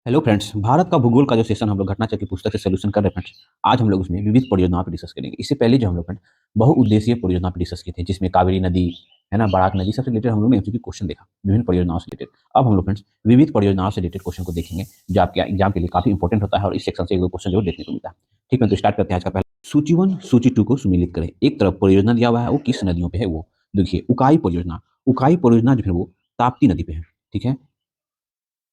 Hello friends, Bharat का भूगोल का जो सेशन हम लोग घटनाचक्र की पुस्तक से सोल्यूशन कर रहे हैं फ्रेंड्स। आज हम लोग उसमें विविध परियोजनाओं पर डिस्कस करेंगे। इससे पहले जो हम लोग फ्रेंड बहुउद्देशीय परियोजना पर डिस्कस किए थे, जिसमें कावेरी नदी है ना, बराक नदी, सबसे रिलेटेड हम लोग ने एमसीक्यू क्वेश्चन देखा विभिन्न परियोजनाओं से रिलेटेड। अब हम लोग फ्रेंड्स विविध परियोजनाओं से रिलेटेड क्वेश्चन को देखेंगे, जो आपके एग्जाम के लिए काफी इंपॉर्टेंट होता है और इस सेक्शन से एक दो क्वेश्चन जरूर देखने को मिलता है। ठीक है, तो स्टार्ट करते हैं आज का पहला। सूची वन सूची टू को सुमिलित करें। एक तरफ परियोजना दिया हुआ है, वो किस नदियों पे है? वो देखिए, उकाई परियोजना। उकाई परियोजना जो है वो ताप्ती नदी पे है। ठीक है।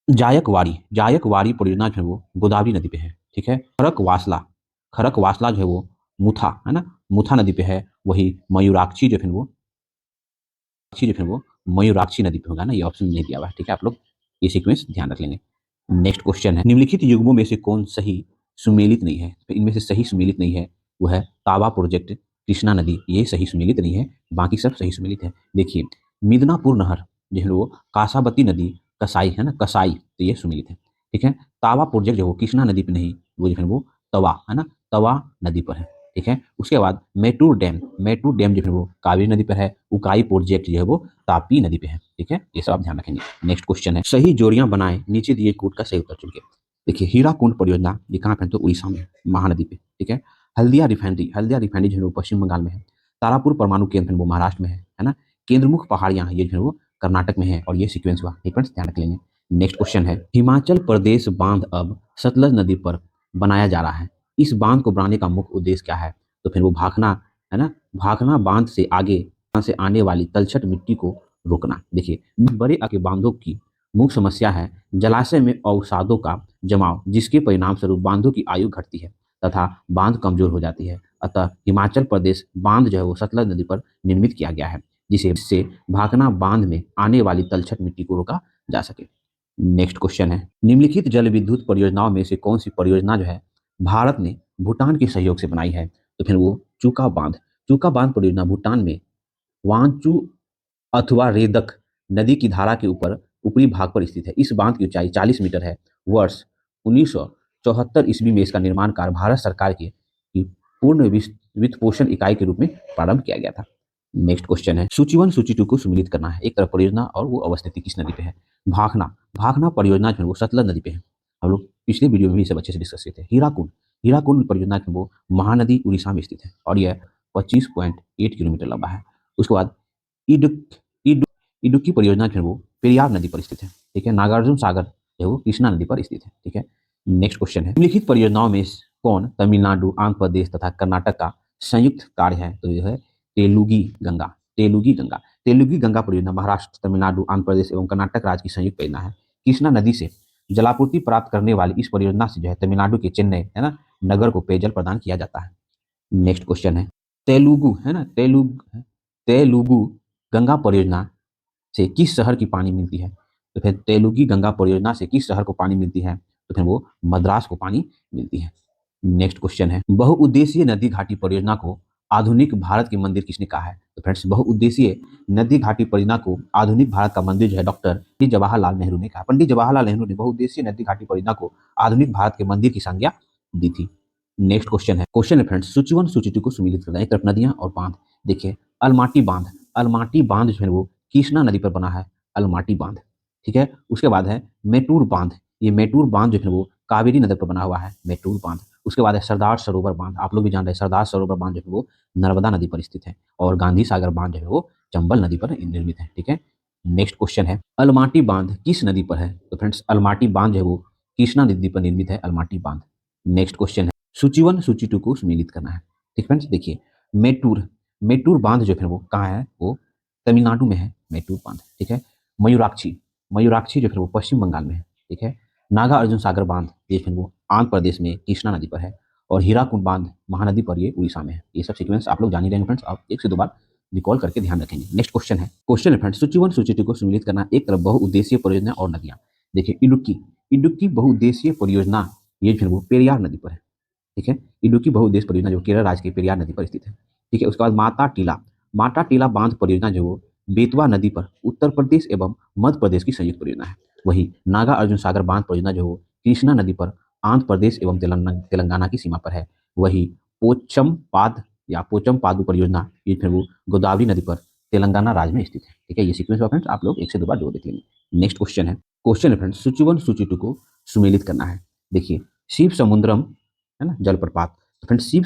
जायकवाड़ी जायकवाड़ी परियोजना जो है वो गोदावरी नदी पे है। ठीक है। खरक वासला जो है वो मुथा है ना, मुथा नदी पे है। वही मयूराक्षी जो है वो मयूराक्षी नदी पे होगा ना, ये ऑप्शन नहीं दिया हुआ है। ठीक है, आप लोग ये सीक्वेंस ध्यान रख लेंगे। नेक्स्ट क्वेश्चन है, निम्नलिखित युग्मों में से कौन सही सुमेलित नहीं है? तो इनमें से सही सुमेलित नहीं है वो है तावा प्रोजेक्ट, कृष्णा नदी, ये सही सुमेलित नहीं है। बाकी सब सही सुमेलित है। देखिए, मिदनापुर नहर जो है वो कासाबती नदी, कसाई है ना, कसाई, तो ये सुमेलित है। ठीक है। तावा प्रोजेक्ट जो है कृष्णा नदी पे नहीं, वो जो है वो तवा है ना, तवा नदी पर है। ठीक है। उसके बाद मेटूर डैम जो है वो कावेरी नदी पर है। उकाई प्रोजेक्ट जो है वो तापी नदी पे है। ठीक है, ये सब आप ध्यान रखेंगे। नेक्स्ट क्वेश्चन है, सही जोड़ियां बनाएं, नीचे दिए कोड का सही उत्तर चुनिए। देखिए, हीराकुंड परियोजना ये कहाँ पे? तो उड़ीसा में, महानदी पे। ठीक है। हल्दिया रिफाइनरी जो है वो पश्चिम बंगाल में है। तारापुर परमाणु केंद्र वो महाराष्ट्र में है ना। केंद्रमुख पहाड़ियां ये जो है वो कर्नाटक में है, और ये सीक्वेंस हुआ। ठीक है, ध्यान रख लेंगे। नेक्स्ट क्वेश्चन है, हिमाचल प्रदेश बांध अब सतलज नदी पर बनाया जा रहा है। इस बांध को बनाने का मुख्य उद्देश्य क्या है? तो फिर वो भाखना है ना, भाखना बांध से आगे से आने वाली तलछट मिट्टी को रोकना। देखिए, बड़े आके बांधों की मुख्य समस्या है जलाशय में अवसादों का जमाव, जिसके परिणाम स्वरूप बांधों की आयु घटती है तथा बांध कमजोर हो जाती है। अतः हिमाचल प्रदेश बांध जो है वो सतलज नदी पर निर्मित किया गया है, जिससे भाखना बांध में आने वाली तलछट मिट्टी को रोका जा सके। नेक्स्ट क्वेश्चन है, निम्नलिखित जल विद्युत परियोजनाओं में से कौन सी परियोजना जो है भारत ने भूटान के सहयोग से बनाई है? तो फिर वो चूका बांध परियोजना भूटान में वांचू अथवा रेदक नदी की धारा के ऊपर ऊपरी भाग पर स्थित है। इस बांध की ऊंचाई 40 मीटर है। वर्ष 1974 ईस्वी में इसका निर्माण कार्य भारत सरकार की पूर्ण वित्त पोषण इकाई के रूप में प्रारंभ किया गया था। नेक्स्ट क्वेश्चन है, सूची वन सूची टू को सुमिलित करना है। एक तरफ परियोजना और वो अवस्थिति किस नदी पे है? भाखना भाखना परियोजना जो है वो सतलज नदी पे है। हम लोग पिछले वीडियो में भी सब अच्छे से डिस्कस किए थे। हीराकुंड परियोजना जो वो महानदी उड़ीसा में स्थित है, और यह 25.8 किलोमीटर लंबा है। उसके बाद इडुक इडु इडुक्की परियोजना जो है वो पेरियार नदी पर स्थित है। ठीक है। नागार्जुन सागर जो है वो कृष्णा नदी पर स्थित है। ठीक है। नेक्स्ट क्वेश्चन है, निम्नलिखित परियोजनाओं में कौन तमिलनाडु, आंध्र प्रदेश तथा कर्नाटक का संयुक्त कार्य है? तो यह है तेलुगी गंगा परियोजना महाराष्ट्र, तमिलनाडु, आंध्र प्रदेश एवं कर्नाटक राज्य की संयुक्त परियोजना है। कृष्णा नदी से जलापूर्ति प्राप्त करने वाली इस परियोजना से जो है तमिलनाडु के चेन्नई है ना, नगर को पेयजल प्रदान किया जाता है। नेक्स्ट क्वेश्चन है, तेलुगु है ना, तेलुगु गंगा परियोजना से किस शहर की पानी मिलती है? तो फिर तेलुगी गंगा परियोजना से किस शहर को पानी मिलती है? तो फिर वो मद्रास को पानी मिलती है। नेक्स्ट क्वेश्चन है, बहुउद्देशीय नदी घाटी परियोजना को आधुनिक भारत के मंदिर किसने कहा है? तो फ्रेंड्स, बहुउद्देशीय नदी घाटी परियोजना को आधुनिक भारत का मंदिर जो है डॉक्टर पंडित जवाहरलाल नेहरू ने कहा। पंडित जवाहरलाल नेहरू ने बहुउद्देशीय नदी घाटी परियोजना को आधुनिक भारत के मंदिर की संज्ञा दी थी। नेक्स्ट क्वेश्चन है फ्रेंड्स, सूची वन सूची टू को सुमिलित करना है। एक तरफ नदियां और बांध। देखिए, अलमाटी बांध जो है वो कृष्णा नदी पर बना है, अलमाटी बांध। ठीक है। उसके बाद है मेटूर बांध। ये मेटूर बांध जो है वो कावेरी नदी पर बना हुआ है, मेटूर बांध। उसके बाद है सरदार सरोवर बांध। आप लोग भी जान रहे हैं, सरदार सरोवर बांध जो है वो नर्मदा नदी पर स्थित है। और गांधी सागर बांध जो है वो चंबल नदी पर निर्मित है। ठीक है। नेक्स्ट क्वेश्चन है, अलमाटी बांध किस नदी पर है? तो फ्रेंड्स, अलमाटी बांध जो है वो कृष्णा नदी पर निर्मित है, अलमाटी बांध। नेक्स्ट क्वेश्चन है, सूची वन सूची टू को सुमेलित करना है। ठीक फ्रेंड्स, देखिए, मेटूर मेटूर बांध जो है वो कहाँ है? वो तमिलनाडु में है, मेटूर बांध। ठीक है। मयूराक्षी मयूराक्षी जो फिर वो पश्चिम बंगाल में है। ठीक है। नागा अर्जुन सागर बांध ये फिर वो आंध्र प्रदेश में कृष्णा नदी पर है। और हीराकुंड बांध महानदी पर ये उड़ीसा में है। ये सब सीक्वेंस आप लोग जान ही रहेंगे फ्रेंड्स, आप एक से दो बार रिकॉल करके ध्यान रखेंगे। नेक्स्ट क्वेश्चन है फ्रेंड्स, सूची वन सूची टू को सुमिलित करना। एक तरफ बहुउद्देशीय परियोजना और नदियां। देखिए, इडुक्की बहुउद्देशीय परियोजना ये फिर वो पेरियार नदी पर है। ठीक है। इडुक्की बहुउद्देशीय परियोजना जो केरल राज्य के पेरियार नदी पर स्थित है। ठीक है। उसके बाद माता टीला बांध परियोजना जो वो बेतवा नदी पर उत्तर प्रदेश एवं मध्य प्रदेश की संयुक्त परियोजना है। वही नागा अर्जुन सागर बांध परियोजना जो वो कृष्णा नदी पर आंध्र प्रदेश एवं तेलंगाना की सीमा पर है। वही पोचमपादु परियोजना ये फिर वो गोदावरी नदी पर तेलंगाना राज्य में स्थित है। ठीक है। ये सीक्वेंस फ्रेंड्स आप लोग एक से दो बार जो देख लेंगे। नेक्स्ट क्वेश्चन है फ्रेंड्स, सूची वन सूची टू को सुमेलित करना है। देखिए शिव समुद्रम है ना जलप्रपात, तो फ्रेंड्स शिव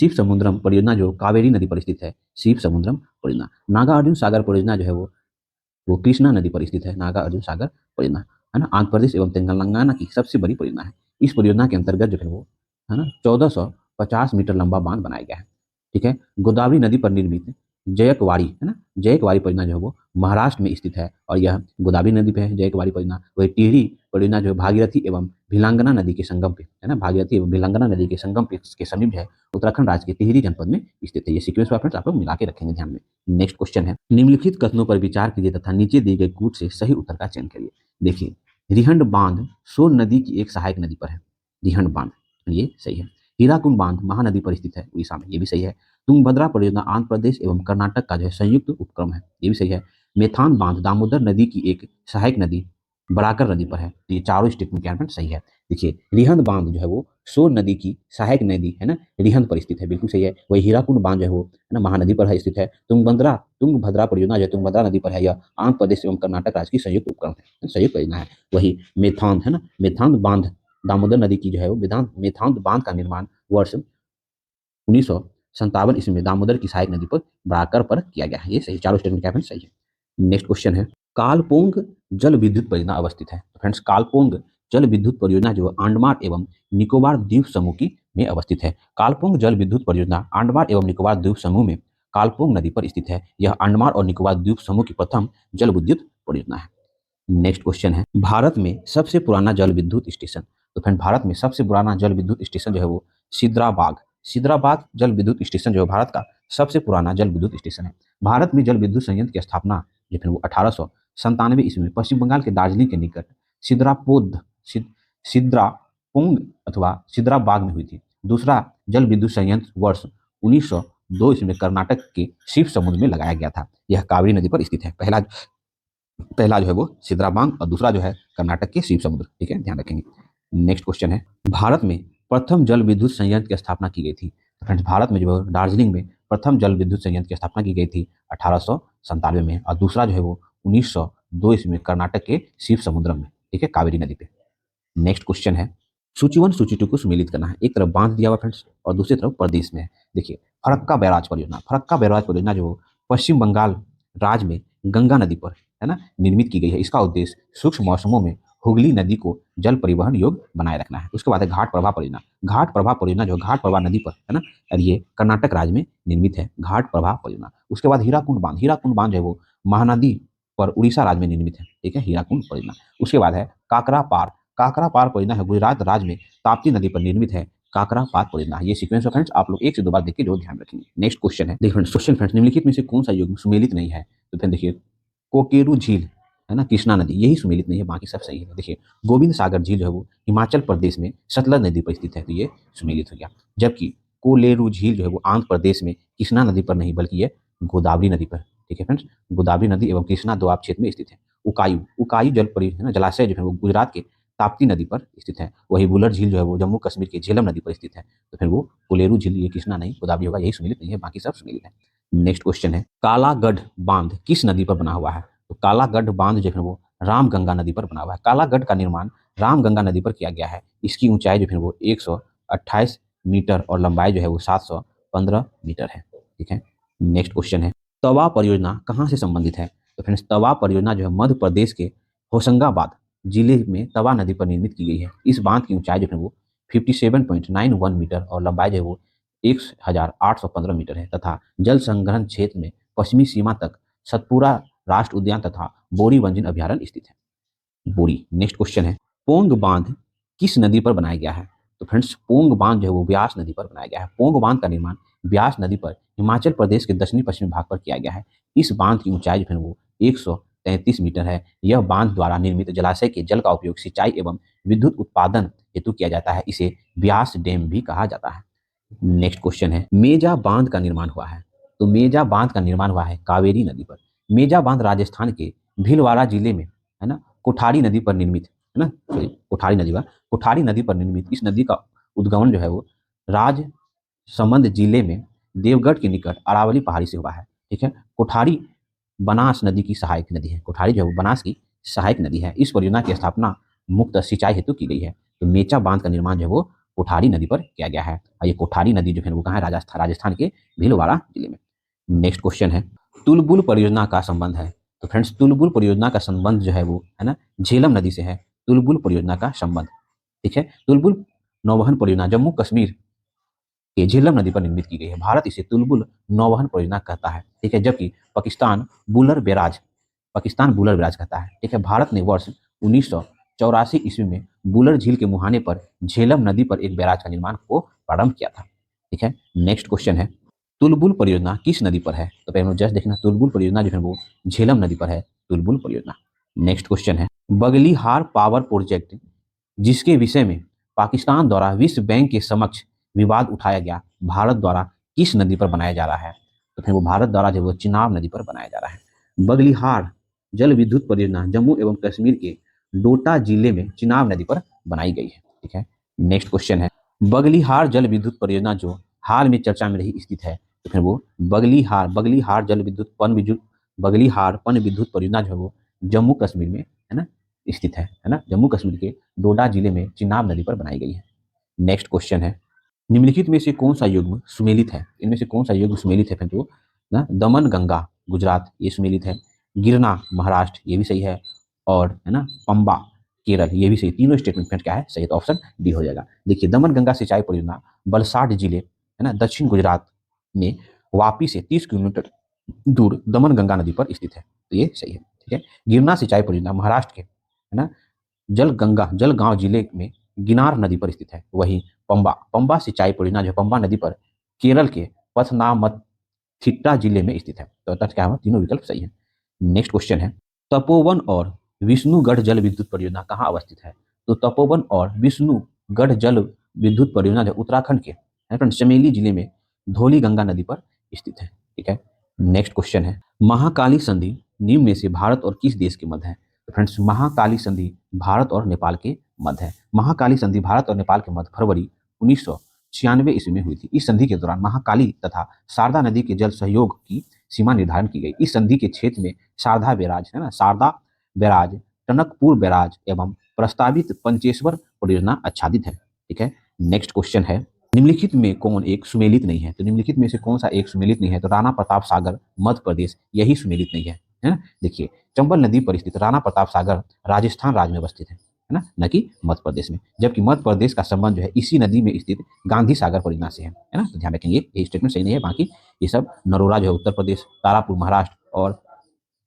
समुद्रम परियोजना जो कावेरी नदी पर स्थित है, शिव समुद्रम परियोजना। नागा अर्जुन सागर परियोजना जो है वो कृष्णा नदी पर स्थित है, नागा अर्जुन सागर परियोजना, है ना, आंध्र प्रदेश एवं तेलंगाना की सबसे बड़ी परियोजना है। इस परियोजना के अंतर्गत जो है वो, है ना, 1450 मीटर लंबा बांध बनाया गया है। ठीक है। गोदावरी नदी पर निर्मित जयकवाड़ी, है ना, जयकवाड़ी परियोजना जो है वो महाराष्ट्र में स्थित है और यह गोदावरी नदी पे है जयकवाड़ी परियोजना। वही टिहरी परियोजना जो भागीरथी एवं भिलांगना नदी के संगम पे, है ना, भागीरथी एवं भिलांगना नदी के संगम पे के समीप जो है उत्तराखंड राज्य के टिहरी जनपद में स्थित है। ये सीक्वेंस फ्रेंड्स आप लोग मिला के रखेंगे ध्यान में। नेक्स्ट क्वेश्चन है, निम्नलिखित कथनों पर विचार कीजिए तथा नीचे दिए गए कूट से सही उत्तर का चयन करिए। देखिए रिहंड बांध सोन नदी की एक सहायक नदी पर है, रिहंड बांध, ये सही है। हीराकुंड बांध महानदी पर स्थित है उड़ीसा में, ये भी सही है। तुंगभद्रा परियोजना आंध्र प्रदेश एवं कर्नाटक का जो है संयुक्त उपक्रम है, ये भी सही है। मेथान बांध दामोदर नदी की एक सहायक नदी बराकर नदी पर है, तो ये चारों स्टेटमेंट क्या सही है। देखिए रिहंद बांध जो है वो सोन नदी की सहायक नदी है ना, रिहंद पर स्थित है, बिल्कुल सही है। वही हीराकुंड बांध जो है वो, है ना, महानदी पर है स्थित है। तुंगभद्रा परियोजना जो तुंगभद्रा नदी पर है, यह आंध्र प्रदेश एवं कर्नाटक राज्य की संयुक्त उपक्रम है, संयुक्त परियोजना है। वही मेथान, है ना, मेथान बांध दामोदर नदी की जो है वो मेथान बांध का निर्माण वर्ष 1957 ईस्वी में दामोदर की सहायक नदी पर बराकर पर किया गया है। ये सही, चारों स्टेटमेंट क्या सही है। नेक्स्ट क्वेश्चन है, कालपोंग जल विद्युत परियोजना अवस्थित है। तो फ्रेंड्स कालपोंग जल विद्युत परियोजना जो अंडमान एवं निकोबार द्वीप समूह की में अवस्थित है। कालपोंग जल विद्युत परियोजना अंडमान एवं निकोबार द्वीप समूह में कालपोंग नदी पर स्थित है। यह अंडमान और निकोबार द्वीप समूह की प्रथम जल विद्युत परियोजना है। नेक्स्ट क्वेश्चन है, भारत में सबसे पुराना जल विद्युत स्टेशन। तो फ्रेंड भारत में सबसे पुराना जल विद्युत स्टेशन जो है वो सिद्राबाग जल विद्युत स्टेशन जो है भारत का सबसे पुराना जल विद्युत स्टेशन है। भारत में जल विद्युत संयंत्र की स्थापना जो है वो 1897 ईस्वी में पश्चिम बंगाल के दार्जिलिंग के निकट सिद्रापोंग अथवा सिद्राबाग में हुई थी। दूसरा जल विद्युत संयंत्र वर्ष 1902 ईस्वी में कर्नाटक के शिव समुद्र में लगाया गया था। यह कावेरी नदी पर स्थित है। पहला जो है वो सिद्राबांग और दूसरा जो है कर्नाटक के शिव समुद्र। ठीक है, ध्यान रखेंगे। नेक्स्ट क्वेश्चन है, भारत में प्रथम जल विद्युत संयंत्र की स्थापना की गई थी। तो फ्रेंड्स भारत में जो है दार्जिलिंग में प्रथम जल विद्युत संयंत्र की स्थापना की गई थी 1897 में और दूसरा जो है वो 1902 ईस्वी में कर्नाटक के शिव समुद्र में, ठीक है, कावेरी नदी पे। नेक्स्ट क्वेश्चन है, सूची 1 सूची 2 को सुमेलित करना है। एक तरफ बांध दिया हुआ फ्रेंड्स और दूसरी तरफ प्रदेश में है। देखिए फरक्का बैराज परियोजना जो पश्चिम बंगाल राज्य में गंगा नदी पर, है ना, निर्मित की गई है। इसका उद्देश्य सूक्ष्म मौसमों में हुगली नदी को जल परिवहन योग्य बनाए रखना है। उसके बाद है घाट प्रभा परियोजना जो घाट प्रभा नदी पर, है ना, और ये कर्नाटक राज्य में निर्मित है, घाट प्रभा परियोजना। उसके बाद हीराकुंड बांध जो है वो महानदी पर उड़ीसा राज्य में निर्मित है। ठीक है, हीराकुंड परियोजना। उसके बाद है काकरा पार परियोजना है गुजरात राज्य में ताप्ती नदी पर निर्मित है, काकरा पार परियोजना। ये सीक्वेंस ऑफ फ्रेंड्स आप लोग एक से दो बार देख के जो ध्यान रखेंगे। नेक्स्ट क्वेश्चन है, देखिए फ्रेंड्स निम्नलिखित में से कौन सा युग्म सुमेलित नहीं है। तो फिर देखिए कोकेरू झील, है ना, कृष्णा नदी, यही सुमेलित नहीं है, बाकी सब सही है। देखिए गोविंद सागर झील जो है वो हिमाचल प्रदेश में सतलज नदी पर स्थित है, तो ये सुमेलित हो गया। जबकि कोलेरू झील जो है वो आंध्र प्रदेश में कृष्णा नदी पर नहीं बल्कि ये गोदावरी नदी पर, ठीक है फ्रेंड्स, गोदावरी नदी एवं कृष्णा दोआब क्षेत्र में स्थित है। उकाई जलाशय जो है वो गुजरात के ताप्ती नदी पर स्थित है। वही बुलर झील जो है वो जम्मू कश्मीर के झेलम नदी पर स्थित है। तो फिर वो कोलेरू झील, ये कृष्णा नहीं गोदावरी होगा, यही सुमेलित नहीं है, बाकी सब सुमेलित है। नेक्स्ट क्वेश्चन है, कालागढ़ बांध किस नदी पर बना हुआ है। तो कालागढ़ बांध जो है वो रामगंगा नदी पर बना हुआ है। कालागढ़ का निर्माण रामगंगा नदी पर किया गया है। इसकी ऊंचाई जो है वो 128 मीटर और लंबाई जो है वो 715 मीटर है। ठीक है, नेक्स्ट क्वेश्चन है, तवा परियोजना कहाँ से संबंधित है। तो फ्रेंड्स तवा परियोजना जो है मध्य प्रदेश के होशंगाबाद जिले में तवा नदी पर निर्मित की गई है। इस बांध की ऊंचाई जो है वो 57.91 मीटर और लंबाई जो है वो 1815 मीटर है तथा जल संग्रहण क्षेत्र में पश्चिमी सीमा तक सतपुरा राष्ट्र उद्यान तथा बोरी वन्यजीव अभ्यारण्य स्थित है। बोरी। नेक्स्ट क्वेश्चन है, पोंग बांध किस नदी पर बनाया गया है। तो फ्रेंड्स पोंग बांध जो है वो ब्यास नदी पर बनाया गया है। पोंग बांध का निर्माण ब्यास नदी पर हिमाचल प्रदेश के दक्षिणी पश्चिमी भाग पर किया गया है। इस बांध की ऊंचाई जो है वो 133 मीटर है। यह बांध द्वारा निर्मित जलाशय के जल का उपयोग सिंचाई एवं विद्युत उत्पादन हेतु किया जाता है। इसे ब्यास डैम भी कहा जाता है। नेक्स्ट क्वेश्चन है, मेजा बांध का निर्माण हुआ है। तो मेजा बांध का निर्माण हुआ है कावेरी नदी पर। मेजा बांध राजस्थान के भीलवाड़ा जिले में, है ना, कोठारी नदी पर निर्मित, है ना, कोठारी नदी पर निर्मित इस नदी का उद्गमन जो है वो राजसमंद जिले में देवगढ़ के निकट अरावली पहाड़ी से हुआ है। ठीक है, कोठारी बनास नदी की सहायक नदी है। कोठारी जो है वो बनास की सहायक नदी है। इस परियोजना की स्थापना मुक्त सिंचाई हेतु की गई है। तो मेचा बांध का निर्माण जो है वो कोठारी नदी पर किया गया है, और ये कोठारी नदी जो है वो कहाँ है, राजस्थान के भीलवाड़ा जिले में। नेक्स्ट क्वेश्चन है, तुलबुल परियोजना का संबंध है। तो फ्रेंड्स तुलबुल परियोजना का संबंध जो है वो है ना झेलम नदी से है, तुलबुल परियोजना का संबंध। ठीक है, तुलबुल नौवहन परियोजना जम्मू कश्मीर के झेलम नदी पर निर्मित की गई है। भारत इसे तुलबुल नौवहन परियोजना कहता है। ठीक है, जबकि पाकिस्तान बुलर बैराज कहता है। ठीक है, भारत ने वर्ष 1984 ईस्वी में बुलर झील के मुहाने पर झेलम नदी पर एक बैराज का निर्माण को प्रारंभ किया था। ठीक है, नेक्स्ट क्वेश्चन है, तुलबुल परियोजना किस नदी पर है। तो पहले जस्ट देखना, तुलबुल परियोजना जो है वो झेलम नदी पर है, तुलबुल परियोजना। नेक्स्ट क्वेश्चन है, बगलीहार पावर प्रोजेक्ट जिसके विषय में पाकिस्तान द्वारा विश्व बैंक के समक्ष विवाद उठाया गया, भारत द्वारा किस नदी पर बनाया जा रहा है। तो फिर वो भारत द्वारा जो वो चिनाब नदी पर बनाया जा रहा है। बगलीहार जल विद्युत परियोजना जम्मू एवं कश्मीर के डोडा जिले में चिनाब नदी पर बनाई गई है। ठीक है, नेक्स्ट क्वेश्चन है, बगलीहार जल विद्युत परियोजना जो हाल में चर्चा में रही स्थित है, तो फिर वो बगलीहार बगलीहार पन विद्युत परियोजना जो है वो जम्मू कश्मीर में है ना स्थित है ना, जम्मू कश्मीर के डोडा जिले में चिनाब नदी पर बनाई गई है। नेक्स्ट क्वेश्चन है, निम्नलिखित में से कौन सा युग्म सुमेलित है। इनमें से कौन सा युग्म सुमेलित है, फिर तो ना दमन गंगा गुजरात ये सुमेलित है, गिरना महाराष्ट्र ये भी सही है, और है ना पंबा केरल ये भी सही। तीनों स्टेटमेंट क्या है सही, तो ऑप्शन डी हो जाएगा। देखिए, दमन गंगा सिंचाई परियोजना वलसाड जिले है ना दक्षिण गुजरात में वापी से 30 किलोमीटर दूर दमन गंगा नदी पर स्थित है, तो ये सही है। ठीक है, गिरना सिंचाई परियोजना महाराष्ट्र के है ना जलगांव जिले में गिनार नदी पर स्थित है। वही पंबा सिंचाई परियोजना जो पंबा नदी पर केरल के पथनामथिट्टा जिले में स्थित है। तो अर्थात क्या है, तीनों विकल्प सही है। नेक्स्ट क्वेश्चन है, तपोवन और विष्णुगढ़ जल विद्युत परियोजना कहाँ अवस्थित है। तो तपोवन और विष्णुगढ़ जल विद्युत परियोजना जो उत्तराखंड के चमेली जिले में धौली गंगा नदी पर स्थित है। ठीक है, नेक्स्ट क्वेश्चन है, महाकाली संधि निम्न में से भारत और किस देश के मध्य है। तो फ्रेंड्स महाकाली संधि भारत और नेपाल के मध्य है। महाकाली संधि भारत और नेपाल के मध्य फरवरी 1996 ईस्वी में हुई थी। इस संधि के दौरान महाकाली तथा शारदा नदी के जल सहयोग की सीमा निर्धारण की गई। इस संधि के क्षेत्र में शारदा बैराज टनकपुर बैराज एवं प्रस्तावित पंचेश्वर परियोजना आच्छादित है। ठीक है, नेक्स्ट क्वेश्चन है, निम्नलिखित में कौन एक सुमेलित नहीं है। तो निम्नलिखित में से कौन सा एक सुमेलित नहीं है। तो राणा प्रताप सागर मध्य प्रदेश यही सुमेलित नहीं है ना। देखिए, चंबल नदी पर स्थित राणा प्रताप सागर राजस्थान राज्य में अवस्थित है ना, न कि मध्य प्रदेश में। जबकि मध्य प्रदेश का संबंध जो है इसी नदी में स्थित गांधी सागर परियोजना से है ना। तो ध्यान रखेंगे, ये स्टेटमेंट सही नहीं है। बाकी ये सब नरोरा जो है उत्तर प्रदेश, तारापुर महाराष्ट्र और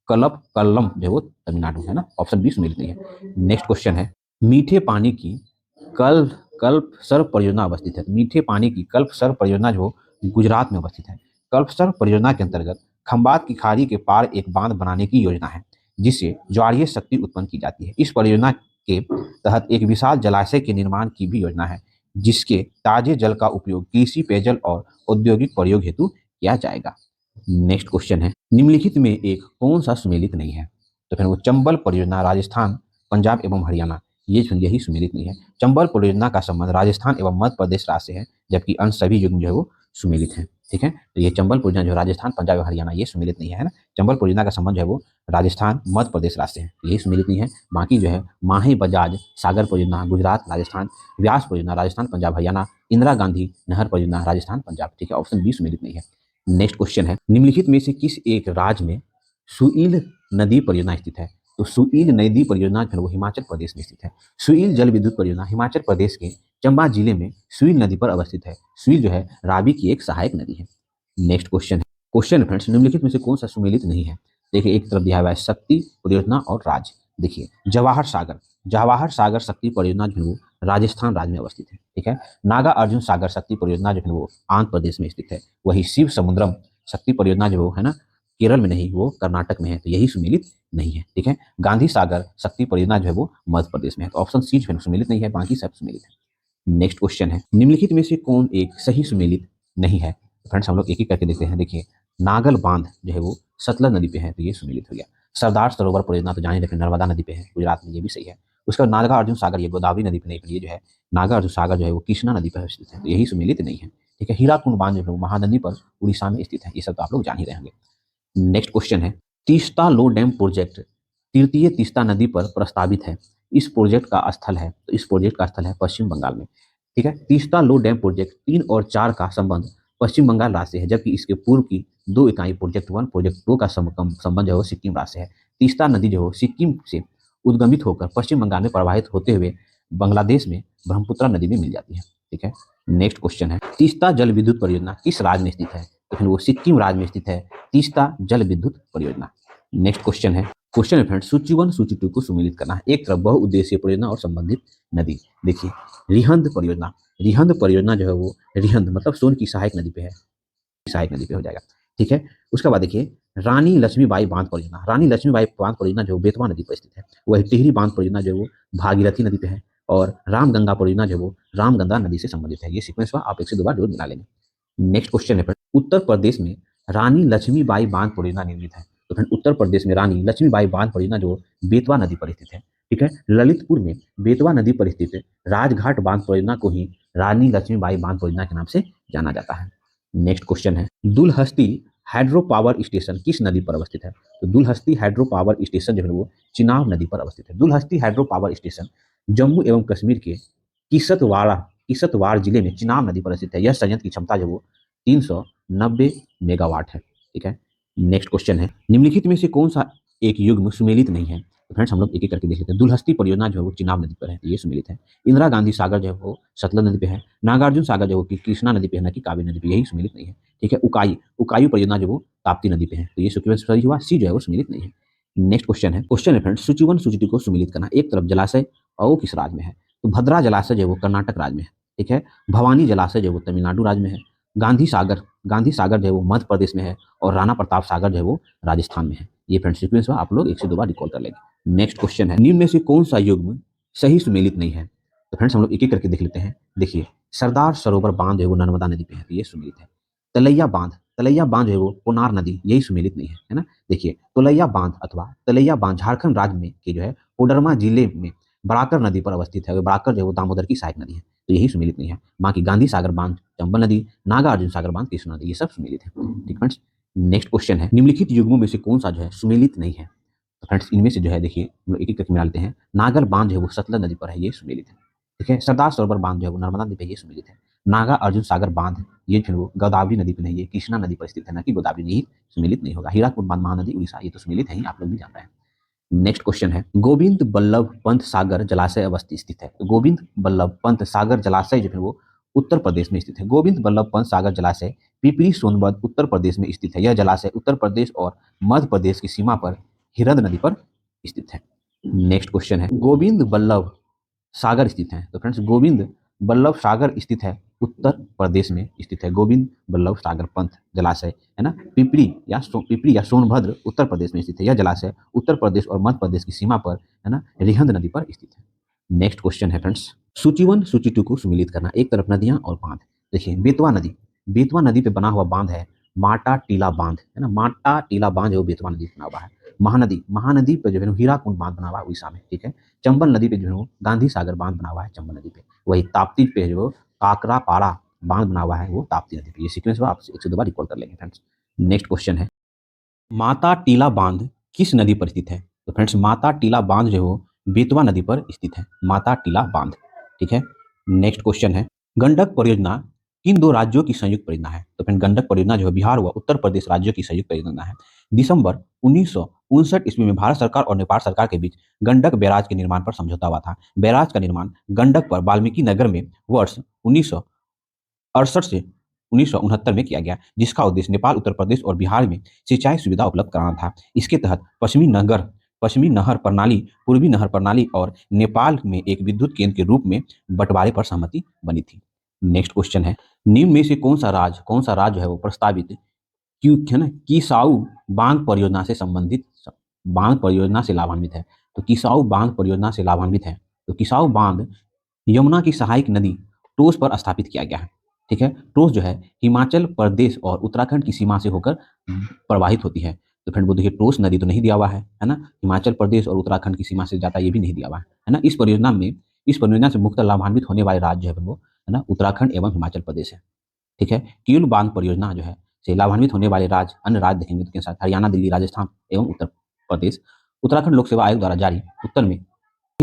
कल्लम जो है वो तमिलनाडु है ना। ऑप्शन बी सुमेलित नहीं है। नेक्स्ट क्वेश्चन है, मीठे पानी की कल कल्पसर परियोजना अवस्थित है। मीठे पानी की कल्पसर परियोजना जो गुजरात में अवस्थित है। कल्पसर परियोजना के अंतर्गत खंबात की खाड़ी के पार एक बांध बनाने की योजना है, जिससे ज्वारीय शक्ति उत्पन्न की जाती है। इस परियोजना के तहत एक विशाल जलाशय के निर्माण की भी योजना है, जिसके ताजे जल का उपयोग कृषि, पेयजल और औद्योगिक प्रयोग हेतु किया जाएगा। नेक्स्ट क्वेश्चन है, निम्नलिखित में एक कौन सा सुमेलित नहीं है। तो फिर वो चंबल परियोजना राजस्थान, पंजाब एवं हरियाणा यही सुमेलित नहीं है। चंबल परियोजना का संबंध राजस्थान एवं मध्य प्रदेश राज्य से है, जबकि अन्य सभी युग्म जो है वो सुमेलित है। ठीक है, तो ये चंबल परियोजना जो राजस्थान, पंजाब एवं हरियाणा ये सुमेलित नहीं है ना। चंबल परियोजना का संबंध जो है वो राजस्थान, मध्य प्रदेश राज्य से है, यही सुमेलित नहीं है। बाकी जो है माही बजाज सागर परियोजना गुजरात राजस्थान, व्यास परियोजना राजस्थान, पंजाब हरियाणा, इंदिरा गांधी नहर परियोजना राजस्थान पंजाब। ठीक है, ऑप्शन बी सुमेलित नहीं है। नेक्स्ट क्वेश्चन है, निम्नलिखित में से किस एक राज्य में सुईल नदी परियोजना स्थित है। तो सुईल नदी परियोजना जो है वो हिमाचल प्रदेश में स्थित है। सुईल जल विद्युत परियोजना हिमाचल प्रदेश के चंबा जिले में सुईल नदी पर अवस्थित है। सुईल जो है रावी की एक सहायक नदी है। नेक्स्ट क्वेश्चन फ्रेंड्स, निम्नलिखित में से कौन सा सुमेलित नहीं है। देखिए, एक तरफ दिया हुआ है शक्ति परियोजना और राज्य। देखिए, जवाहर सागर शक्ति परियोजना जो है वो राजस्थान राज्य में अवस्थित है। ठीक है, नागा अर्जुन सागर शक्ति परियोजना जो है वो आंध्र प्रदेश में स्थित है। वही शिव समुद्रम शक्ति परियोजना जो है ना केरल में नहीं, वो कर्नाटक में है, तो यही सुमेलित नहीं है। ठीक है, गांधी सागर शक्ति परियोजना जो है वो मध्य प्रदेश में है, तो ऑप्शन सी जो है सुमेलित नहीं है, बाकी सब सुमेलित है। नेक्स्ट क्वेश्चन है, निम्नलिखित में से कौन एक सही सुमेलित नहीं है। फ्रेंड्स हम लोग एक एक करके देखते हैं। देखिए, नागल बांध जो है वो सतलज नदी पे है, तो ये सुमेलित हो गया। सरदार सरोवर परियोजना तो जाने रखें नर्मदा नदी पे है गुजरात में, ये भी सही है। उसके बाद नागा अर्जुन सागर ये गोदावरी नदी पे नहीं, पर ये जो है नागा अर्जुन सागर जो है वो कृष्णा नदी पर स्थित है, तो यही सुमेलित नहीं है। ठीक है, हीराकुंड बांध जो है महानदी पर उड़ीसा में स्थित है, ये सब तो आप लोग जान ही रहे होंगे। नेक्स्ट क्वेश्चन है, तीस्ता लो डैम प्रोजेक्ट तृतीय तीस्ता नदी पर प्रस्तावित है। इस प्रोजेक्ट का स्थल है, तो इस प्रोजेक्ट का स्थल है पश्चिम बंगाल में। ठीक है, तीस्ता लो डैम प्रोजेक्ट 3 और 4 का संबंध पश्चिम बंगाल राज्य से है, जबकि इसके पूर्व की 2 इकाई प्रोजेक्ट 1 प्रोजेक्ट 2 का संबंध जो है सिक्किम राज्य से है। तीस्ता नदी जो है सिक्किम से उद्गमित होकर पश्चिम बंगाल में प्रवाहित होते हुए बांग्लादेश में ब्रह्मपुत्र नदी में मिल जाती है। ठीक है, नेक्स्ट क्वेश्चन है, तीस्ता जल विद्युत परियोजना किस राज्य में स्थित है? तो फिर वो सिक्किम राज्य में स्थित है तीस्ता जल विद्युत परियोजना। नेक्स्ट क्वेश्चन है, क्वेश्चन है फ्रेंड्स, सूची 1 सूची 2 को सुमेलित करना है। एक तरफ बहुउद्देशीय परियोजना और संबंधित नदी। देखिए, रिहंद परियोजना, रिहंद परियोजना जो है वो रिहंद मतलब सोन की सहायक नदी पे है, सहायक नदी पे हो जाएगा। ठीक है, उसके बाद देखिए रानी लक्ष्मीबाई बांध परियोजना, रानी लक्ष्मीबाई बांध परियोजना जो बेतवा नदी पर स्थित है। वही टिहरी बांध परियोजना जो वो भागीरथी नदी पे है, और रामगंगा परियोजना जो वो रामगंगा नदी से संबंधित है। ये सीक्वेंस हुआ, आप एक से दो बार जरूर मिला लेंगे। नेक्स्ट क्वेश्चन है, उत्तर प्रदेश में रानी लक्ष्मीबाई बांध परियोजना निर्मित है। तो फ्रेंड उत्तर प्रदेश में रानी लक्ष्मीबाई बांध परियोजना जो बेतवा नदी पर स्थित है। ठीक है, ललितपुर में बेतवा नदी पर स्थित राजघाट बांध परियोजना को ही रानी लक्ष्मीबाई बांध परियोजना के नाम से जाना जाता है। नेक्स्ट क्वेश्चन है, दुलहस्ती हाइड्रो पावर स्टेशन किस नदी पर अवस्थित है? तो दुलहस्ती हाइड्रो पावर स्टेशन जो है वो चिनाब नदी पर अवस्थित है। Dulhasti hydro power station Jammu एवं कश्मीर के किसतवाड़ जिले में चिनाब नदी पर स्थित है। यह संयंत्र की क्षमता जो वो 390 मेगावाट है। ठीक है, नेक्स्ट क्वेश्चन है, निम्नलिखित में से कौन सा एक युग्म सुमेलित नहीं है? तो फ्रेंड्स हम लोग एक एक करके देख लेते हैं। दुलहस्ती परियोजना जो है वो चिनाब नदी पर है, ये सुमेलित है। इंदिरा गांधी सागर जो है वो सतलज नदी पे है। नागार्जुन सागर जो कि कृष्णा नदी पे है, ना कि कावेरी नदी पे, यही सुमेलित नहीं है। ठीक है, उकाई परियोजना जो वो ताप्ती नदी पे है, तो ये सीक्वेंस सही हुआ, सी जो है वो सुमेलित नहीं है। नेक्स्ट क्वेश्चन है फ्रेंड्स, सूची 1 सूची 2 को सुमेलित करना। एक तरफ जलाशय और वो किस राज्य में है? तो भद्रा जलाशय जो है वो कर्नाटक राज्य में है। ठीक है, भवानी जलाशय जो है वो तमिलनाडु राज्य में है। गांधी सागर जो है वो मध्य प्रदेश में है, और राणा प्रताप सागर जो है वो राजस्थान में है। ये फ्रेंड सीक्वेंस हुआ, आप लोग एक से दो बार रिकॉल कर लेंगे। नेक्स्ट क्वेश्चन है, निम्न में से कौन सा युग्म सही सुमेलित नहीं है? तो फ्रेंड्स हम लोग एक एक करके देख लेते हैं। देखिए, सरदार सरोवर बांध जो है वो नर्मदा नदी पे है, तो ये सुमेलित है। तलैया बांध जो है वो कोनार नदी, यही सुमेलित नहीं है ना। देखिए, तलैया बांध अथवा तलैया बांध झारखंड राज्य में के जो है कोडरमा जिले में बराकर नदी पर अवस्थित है। बराकर जो है वो दामोदर की सहायक नदी है, तो यही सुमेलित नहीं है। बाकी गांधी सागर बांध चंबल नदी, नागार्जुन सागर बांध कृष्णा नदी, ये सब सुमेलित है। ठीक फ्रेंड्स, नेक्स्ट क्वेश्चन है, निम्नलिखित युग्मों में से कौन सा जो है सुमेलित नहीं है? तो फ्रेंड्स इनमें से जो है देखिए हम लोग एक एक करके मिला लेते हैं। नागर बांध जो है वो सतलज नदी पर है, ये सुमेलित है। ठीक है, सरदार सरोवर बांध जो है वो नर्मदा नदी पर, ये सुमेलित है। नागा अर्जुन सागर बांध ये जो है वो गोदावरी नदी पर नहीं, ये कृष्णा नदी पर स्थित है, ना कि गोदावरी नहीं, सुमेलित नहीं होगा। हीराकुद बांध महानदी उड़ीसा, ये तो सुमेलित है ही, आप लोग भी जान रहे हैं। नेक्स्ट क्वेश्चन है, गोविंद बल्लभ पंत सागर जलाशय अवस्थित स्थित है। तो गोविंद बल्लभ पंत सागर जलाशय जो है वो उत्तर प्रदेश में स्थित है। गोविंद बल्लभ पंत सागर जलाशय पिपरी सोनभद्र उत्तर प्रदेश में स्थित है। यह जलाशय उत्तर प्रदेश और मध्य प्रदेश की सीमा पर हिरद नदी पर स्थित है। नेक्स्ट क्वेश्चन है, गोविंद बल्लभ सागर स्थित है। तो फ्रेंड्स गोविंद बल्लभ सागर स्थित है उत्तर प्रदेश में स्थित है। गोविंद बल्लभ सागर पंत जलाशय है ना, पिपरी या सोनभद्र उत्तर प्रदेश में स्थित है। यह जलाशय उत्तर प्रदेश और मध्य प्रदेश की सीमा पर है ना, रिहंद नदी पर स्थित है। नेक्स्ट क्वेश्चन है फ्रेंड्स, सूची 1 सूची 2 को सुमिलित करना। एक तरफ नदियां और बांध। देखिए, बेतवा नदी पे बना हुआ बांध है माटा टीला बांध, है ना। माटा टीला बांध जो बेतवा नदी पे बना हुआ है। महानदी पे जो है हीराकुंड बांध बना हुआ है उड़ीसा में। ठीक है, चंबल नदी पे जो है वो गांधी सागर बांध बना हुआ है चंबल नदी पे। वही ताप्ती पे जो काकरा पाड़ा बांध बना हुआ है वो ताप्ती नदी पे। ये सीक्वेंस हुआ, आप एक से दो बार रिकॉल कर लेंगे फ्रेंड्स। नेक्स्ट क्वेश्चन है, माता टीला बांध किस नदी पर स्थित है? तो फ्रेंड्स माता टीला बांध जो है वो बेतवा नदी पर स्थित है, माता टीला बांध। ठीक है, नेक्स्ट क्वेश्चन है, गंडक परियोजना किन दो राज्यों की संयुक्त परियोजना है? तो फ्रेंड गंडक परियोजना जो है बिहार व उत्तर प्रदेश राज्यों की संयुक्त परियोजना है। दिसंबर 1959 ईस्वी में भारत सरकार और नेपाल सरकार के बीच गंडक बैराज के निर्माण पर समझौता हुआ था। बैराज का निर्माण गंडक पर वाल्मीकि नगर में वर्ष 1968 से 1969 में किया गया, जिसका उद्देश्य नेपाल, उत्तर प्रदेश और बिहार में सिंचाई सुविधा उपलब्ध कराना था। इसके तहत पश्चिमी नहर प्रणाली, पूर्वी नहर प्रणाली और नेपाल में एक विद्युत केंद्र के रूप में बंटवारे पर सहमति बनी थी। नेक्स्ट क्वेश्चन है, निम्न में से कौन सा राज्य है वो प्रस्तावित किसाऊ बांध परियोजना से संबंधित बांध परियोजना से लाभान्वित है? तो किसाऊ बांध परियोजना से लाभान्वित है। तो किसाऊ बांध यमुना की सहायक नदी टोस पर स्थापित किया गया है। ठीक है, टोस जो है हिमाचल प्रदेश और उत्तराखंड की सीमा से होकर प्रवाहित होती है। तो फ्रेंड वो देखिए टोस नदी तो नहीं दिया हुआ है ना, हिमाचल प्रदेश और उत्तराखंड की सीमा से जाता है, ये भी नहीं दिया हुआ है ना। इस परियोजना से मुख्य लाभान्वित होने वाले राज्य है वो है ना उत्तराखंड एवं हिमाचल प्रदेश है। ठीक है, किउल बांध परियोजना जो है से लाभान्वित होने वाले अन्य राज्य देखेंगे तो के साथ हरियाणा, दिल्ली, राजस्थान एवं उत्तर प्रदेश। उत्तराखंड लोक सेवा आयोग द्वारा जारी उत्तर में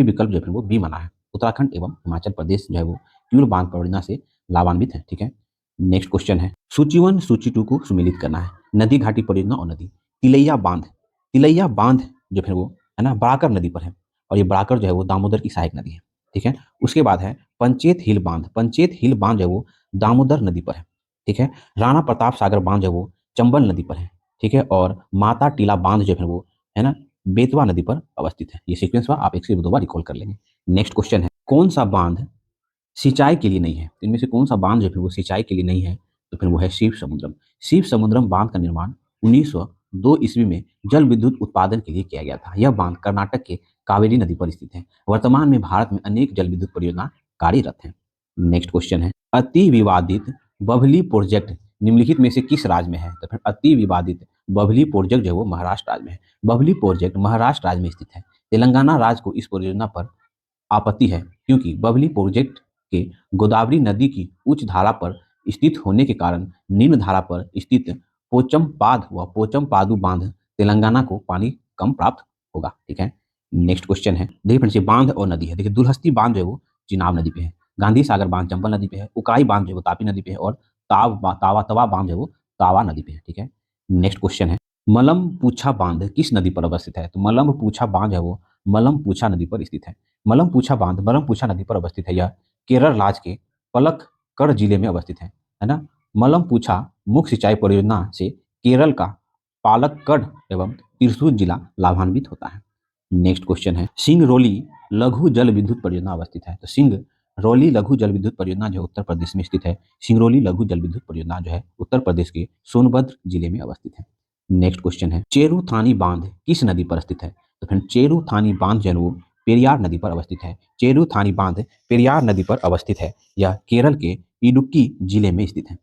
सही विकल्प जो है वो बी माना है। उत्तराखंड एवं हिमाचल प्रदेश जो है वो ट्यूब बांध परियोजना से लाभान्वित है। ठीक है, नेक्स्ट क्वेश्चन है, सूची 1 सूची 2 को सुमेलित करना है। नदी घाटी परियोजना और नदी। तिलैया बांध, तिलैया बांध जो है वो है ना बराकर नदी पर है, और ये बराकर जो है वो दामोदर की सहायक नदी है। ठीक है, उसके बाद है पंचेत हिल बांध, पंचेत हिल बांध जो है वो दामोदर नदी पर है। ठीक है, राणा प्रताप सागर बांध जो है वो चंबल नदी पर है। ठीक है, और माता टीला बांध जो है वो है ना बेतवा नदी पर अवस्थित है। ये सीक्वेंस हुआ, आप एक से दो बार रिकॉल कर लेंगे। नेक्स्ट क्वेश्चन है, कौन सा बांध सिंचाई के लिए नहीं है? इनमें से कौन सा बांध जो फिर वो सिंचाई के लिए नहीं है? तो फिर वो है शिव समुद्रम। शिव समुद्रम बांध का निर्माण 1902 ईस्वी में जल विद्युत उत्पादन के लिए किया गया था। यह बांध कर्नाटक के कावेरी नदी पर स्थित है। वर्तमान में भारत में अनेक जल विद्युत परियोजना कार्यरत हैं। नेक्स्ट क्वेश्चन है, अति विवादित बभली प्रोजेक्ट निम्नलिखित में से किस राज्य में है? तो फिर अति विवादित बभली प्रोजेक्ट जो है वो महाराष्ट्र राज्य में है। बभली प्रोजेक्ट महाराष्ट्र राज्य में स्थित है। तेलंगाना राज्य को इस परियोजना पर आपत्ति है, क्योंकि बबली प्रोजेक्ट के गोदावरी नदी की उच्च धारा पर स्थित होने के कारण निम्न धारा पर स्थित पोचमपाद व पोचमपादु बांध तेलंगाना को पानी कम प्राप्त होगा। ठीक है, नेक्स्ट क्वेश्चन है, देखिए फ्रेंड्स ये बांध और नदी है। देखिए दुलहस्ती बांध जो है वो चिनाब नदी पे है, गांधी सागर बांध चंबल नदी पे है, उकाई बांध जो है वो तापी नदी पे है, और तवा बांध जो है वो तावा नदी पे है। ठीक है, नेक्स्ट क्वेश्चन है, मलम पूछा बांध किस नदी पर अवस्थित है? तो मलम पूछा बांध है वो मलम पूछा नदी पर स्थित है। मलम पूछा बांध मलम पूछा नदी पर अवस्थित है। यह केरल राज्य के पलक्कड़ जिले में अवस्थित है ना। मलम पूछा मुख्य सिंचाई परियोजना से केरल का पालक्कड़ एवं त्रिशूर जिला लाभान्वित होता है। नेक्स्ट क्वेश्चन है, सिंगरौली लघु जल विद्युत परियोजना अवस्थित है। तो सिंगरौली लघु जल विद्युत परियोजना जो उत्तर प्रदेश में स्थित है। सिंगरौली लघु जल विद्युत परियोजना जो है उत्तर प्रदेश के सोनभद्र जिले में अवस्थित है। नेक्स्ट क्वेश्चन है, चेरुथानी बांध किस नदी पर स्थित है? तो फिर चेरुथानी बांध जो है वो पेरियार नदी पर अवस्थित है। चेरुथानी बांध पेरियार नदी पर अवस्थित है। यह केरल के इडुक्की जिले में स्थित है।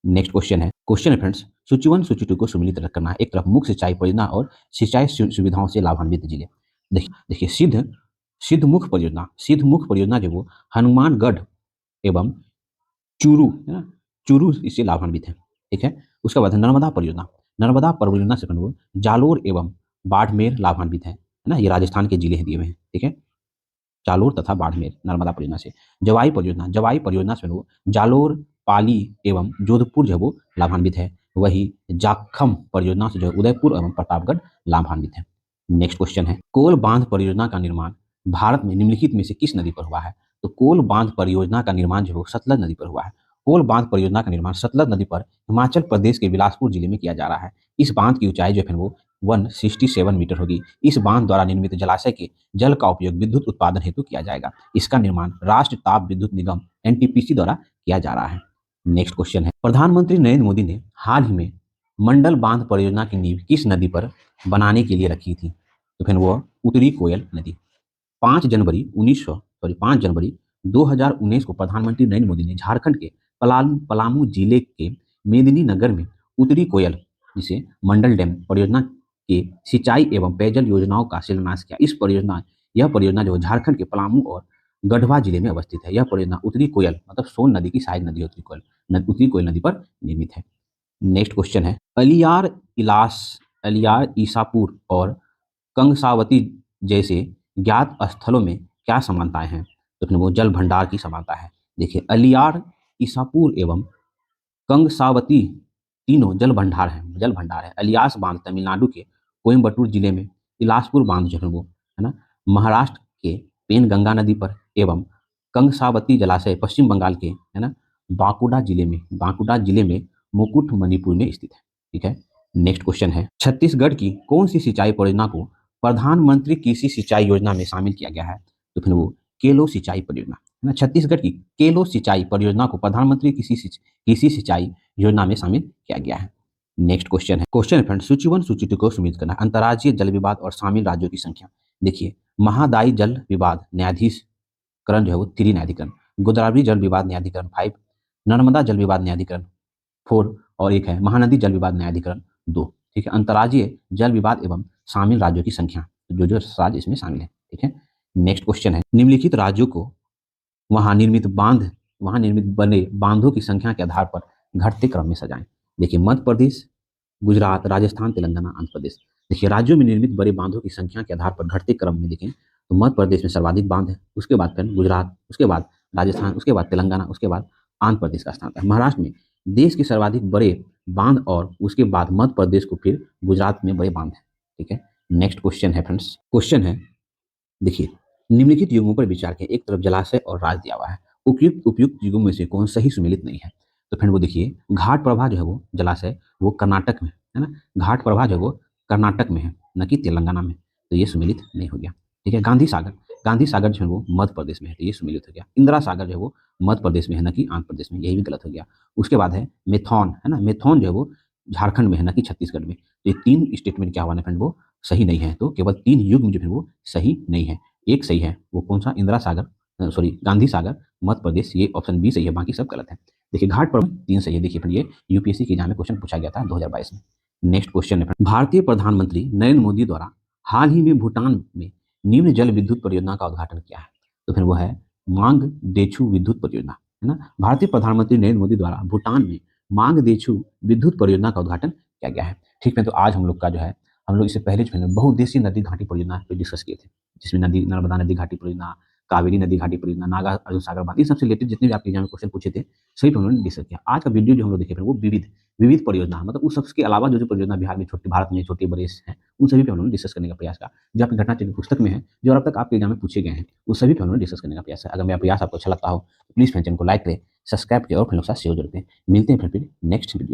नेक्स्ट क्वेश्चन है फ्रेंड्स, सूची 1 सूची 2 को सम्मिलित करना है। एक तरफ मुख्य सिंचाई परियोजना और सिंचाई सुविधाओं से लाभान्वित जिले। देखिए सिद्ध मुख्य परियोजना जो वो हनुमानगढ़ एवं चूरू है ना, चूरू इससे लाभान्वित है। ठीक है, उसके बाद नर्मदा परियोजना। नर्मदा परियोजना से वो जालोर एवं बाड़मेर लाभान्वित है ना। ये राजस्थान के जिले दिए हुए हैं। ठीक है, जालोर तथा बाड़मेर नर्मदा परियोजना से। जवाई परियोजना से वो जालोर, पाली एवं जोधपुर जो वो लाभान्वित है। वही जाखम परियोजना से जो उदयपुर एवं प्रतापगढ़ लाभान्वित है। नेक्स्ट क्वेश्चन है, कोल बांध परियोजना का निर्माण भारत में निम्नलिखित में से किस नदी पर हुआ है? तो कोल बांध परियोजना का निर्माण जो सतलज नदी पर हुआ है। कोल बांध परियोजना का निर्माण सतलज नदी पर हिमाचल प्रदेश के बिलासपुर जिले में किया जा रहा है। इस बांध की ऊंचाई जो है वो 167 मीटर होगी। इस बांध द्वारा निर्मित जलाशय के जल का उपयोग विद्युत उत्पादन हेतु किया जाएगा। इसका निर्माण राष्ट्रीय ताप विद्युत निगम एनटीपीसी द्वारा किया जा रहा है। नेक्स्ट क्वेश्चन है, प्रधानमंत्री नरेंद्र मोदी ने हाल ही में मंडल बांध परियोजना की नींव किस नदी पर बनाने के लिए रखी थी? तो फिर वो उत्तरी कोयल नदी। 5 जनवरी 2019 को प्रधानमंत्री नरेंद्र मोदी ने झारखंड के पलामू जिले के मेदिनीनगर में उत्तरी कोयल जिसे मंडल डैम परियोजना के सिंचाई एवं पेयजल योजनाओं का शिलान्यास किया। यह परियोजना जो झारखंड के पलामू और गढ़वा जिले में अवस्थित है। यह परियोजना उत्तरी कोयल मतलब सोन नदी की सहायक नदी उत्तरी कोयल नदी पर निर्मित है। नेक्स्ट क्वेश्चन है, अलियार ईसापुर और कंगसावती जैसे ज्ञात स्थलों में क्या समानताएं हैं? तो फिर वो जल भंडार की समानता है। देखिए अलियार, ईसापुर एवं कंगसावती तीनों जल भंडार है। अलियास बांध तमिलनाडु के कोयम्बटूर जिले में, इलासपुर बांध जो है वो है ना महाराष्ट्र के पेनगंगा नदी पर, एवं कंगसावती जलाशय पश्चिम बंगाल के है ना बांकुड़ा जिले में मुकुटमणिपुर में स्थित है। ठीक है, नेक्स्ट क्वेश्चन है, छत्तीसगढ़ की कौन सी सिंचाई परियोजना को प्रधानमंत्री कृषि सिंचाई योजना में शामिल किया गया है? तो फिर वो केलो सिंचाई परियोजना है ना। छत्तीसगढ़ की केलो सिंचाई परियोजना को प्रधानमंत्री कृषि सिंचाई योजना में शामिल किया गया है। नेक्स्ट क्वेश्चन है फ्रेंड, सूची 1 सूची 2 को सम्मिलित करना। अंतर्राज्यीय जल विवाद और शामिल राज्यों की संख्या। देखिए महादायी जल विवाद न्यायाधीकरण जो है वो 3 न्यायाधिकरण, गोदावरी जल विवाद न्यायाधिकरण 5, नर्मदा जल विवाद न्यायाधिकरण 4, और एक है महानदी जल विवाद न्यायाधिकरण 2। ठीक है, अंतर्राज्यीय जल विवाद एवं शामिल राज्यों की संख्या, जो राज्य इसमें शामिल है। ठीक है, नेक्स्ट क्वेश्चन है, निम्नलिखित राज्यों को वहां निर्मित बने बांधों की संख्या के आधार पर घटते क्रम में सजाएं। देखिए मध्य प्रदेश, गुजरात, राजस्थान, तेलंगाना, आंध्र प्रदेश। देखिए राज्यों में निर्मित बड़े बांधों की संख्या के आधार पर घटते क्रम में देखें तो मध्य प्रदेश में सर्वाधिक बांध है, उसके बाद फिर गुजरात, उसके बाद राजस्थान, उसके बाद तेलंगाना, उसके बाद आंध्र प्रदेश का स्थान आता है। महाराष्ट्र में देश के सर्वाधिक बड़े बांध और उसके बाद मध्य प्रदेश को फिर गुजरात में बड़े बांध है। ठीक है, नेक्स्ट क्वेश्चन है फ्रेंड्स, क्वेश्चन है देखिए, निम्नलिखित युगों पर विचार करें। एक तरफ जलाशय और राज दिया हुआ है, उपयुक्त उपयुक्त युगों में से कौन सही सुमेलित नहीं है। तो फिर वो देखिए, घाट प्रभा जो है वो जलाशय वो कर्नाटक में है ना, घाट प्रभा जो है वो कर्नाटक में है, न कि तेलंगाना में, तो ये सुमेलित नहीं हो गया। ठीक है, गांधी सागर जो है वो मध्य प्रदेश में है, तो ये सुमेलित हो गया। इंदिरा सागर जो है वो मध्य प्रदेश में है, न कि आंध्र प्रदेश में, यही भी गलत हो गया। उसके बाद है मेथॉन, है ना, मेथॉन जो है वो झारखंड में है, न कि छत्तीसगढ़ में। तो ये तीन स्टेटमेंट क्या हुआ ना फ्रेंड, वो सही नहीं है। तो केवल तीन युग जो है वो सही नहीं है। एक सही है, वो कौन सा, इंदिरा सागर, सॉरी गांधी सागर मध्य प्रदेश, ये ऑप्शन बी सही है, बाकी सब गलत है। देखिए घाट पर तीन सही है। देखिए फिर ये यूपीएससी के एग्जाम में क्वेश्चन पूछा गया था 2022 में। नेक्स्ट क्वेश्चन है, भारतीय प्रधानमंत्री नरेंद्र मोदी द्वारा हाल ही में भूटान में निम्न जल विद्युत परियोजना का उद्घाटन किया है। तो फिर वो है मांग देछू विद्युत परियोजना, है ना। भारतीय प्रधानमंत्री नरेंद्र मोदी द्वारा भूटान में मांग देछू विद्युत परियोजना का उद्घाटन किया गया है। ठीक है, तो आज हम लोग का जो है, हम लोग इससे पहले जो है बहुउद्देशीय नदी घाटी परियोजना पे डिस्कस किए थे, जिसमें नर्मदा नदी घाटी परियोजना, कावेरी नदी घाटी परियोजना, नागा अर्जुन सागर बांध, इन सबसे रिलेटेड जितने भी आपके एग्जाम में क्वेश्चन पूछे थे सही पे उन्होंने डिस्कस किया। आज का वीडियो जो हम लोग देखे वो विविध विविध परियोजना, मतलब उस सबके अलावा जो जो परियोजना बिहार में छोटे, भारत में छोटे बड़े हैं, उन सभी पे उन्होंने डिस्कस करने का प्रयास किया, जो आपकी घटना चक्र पुस्तक में है, जो अब तक आपके एग्जाम में पूछे गए हैं, उस सभी पे उन्होंने डिस्कस करने का प्रयास है। अगर मेरा प्रयास आपको अच्छा लगता हो, प्लीज फ्रेंड चैनल को लाइक करें, सब्सक्राइब करें और फिर लोग साथ शेयर जरूर करें। मिलते हैं फिर नेक्स्ट वीडियो।